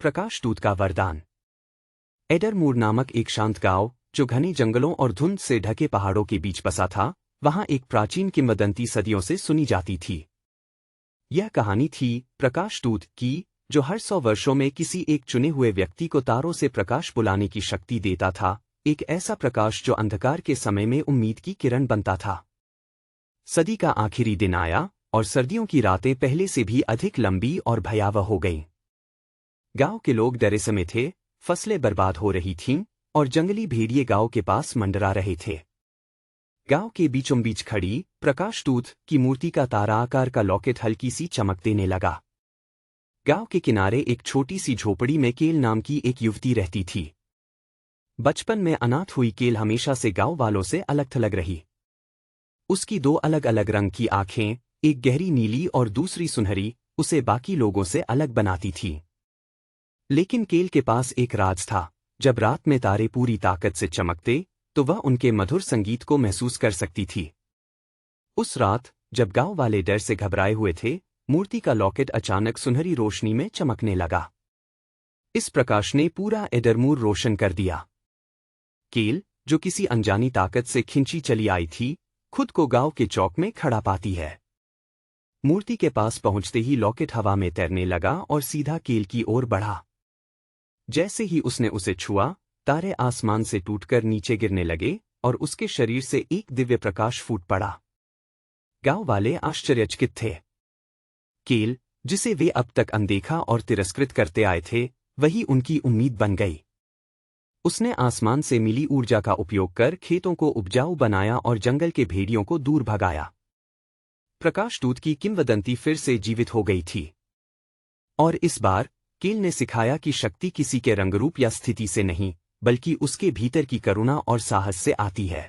प्रकाशदूत का वरदान। एडरमूर नामक एक शांत गांव, जो घने जंगलों और धुंध से ढके पहाड़ों के बीच बसा था, वहां एक प्राचीन किंवदंती सदियों से सुनी जाती थी। यह कहानी थी प्रकाशदूत की, जो हर 100 वर्षों में किसी एक चुने हुए व्यक्ति को तारों से प्रकाश बुलाने की शक्ति देता था, एक ऐसा प्रकाश जो अंधकार के समय में उम्मीद की किरण बनता था। सदी का आखिरी दिन आया और सर्दियों की रातें पहले से भी अधिक लंबी और भयावह हो गईं। गांव के लोग डरे समय थे, फसलें बर्बाद हो रही थीं और जंगली भेड़िए गांव के पास मंडरा रहे थे। गांव के बीचों बीच खड़ी प्रकाशदूत की मूर्ति का तारा आकार का लॉकेट हल्की सी चमक देने लगा। गांव के किनारे एक छोटी सी झोपड़ी में केल नाम की एक युवती रहती थी। बचपन में अनाथ हुई केल हमेशा से गांव वालों से अलग थलग रही। उसकी 2 अलग अलग रंग की आंखें, एक गहरी नीली और दूसरी सुनहरी, उसे बाकी लोगों से अलग बनाती थी। लेकिन केल के पास एक राज था। जब रात में तारे पूरी ताकत से चमकते, तो वह उनके मधुर संगीत को महसूस कर सकती थी। उस रात, जब गांव वाले डर से घबराए हुए थे, मूर्ति का लॉकेट अचानक सुनहरी रोशनी में चमकने लगा। इस प्रकाश ने पूरा एडरमूर रोशन कर दिया। केल, जो किसी अनजानी ताकत से खिंची चली आई थी, खुद को गांव के चौक में खड़ा पाती है। मूर्ति के पास पहुंचते ही लॉकेट हवा में तैरने लगा और सीधा केल की ओर बढ़ा। जैसे ही उसने उसे छुआ, तारे आसमान से टूटकर नीचे गिरने लगे और उसके शरीर से एक दिव्य प्रकाश फूट पड़ा। गांव वाले आश्चर्यचकित थे। केल, जिसे वे अब तक अनदेखा और तिरस्कृत करते आए थे, वही उनकी उम्मीद बन गई। उसने आसमान से मिली ऊर्जा का उपयोग कर खेतों को उपजाऊ बनाया और जंगल के भेड़ियों को दूर भगाया। प्रकाशदूत की किंवदंती फिर से जीवित हो गई थी। और इस बार केल ने सिखाया कि शक्ति किसी के रंगरूप या स्थिति से नहीं, बल्कि उसके भीतर की करुणा और साहस से आती है।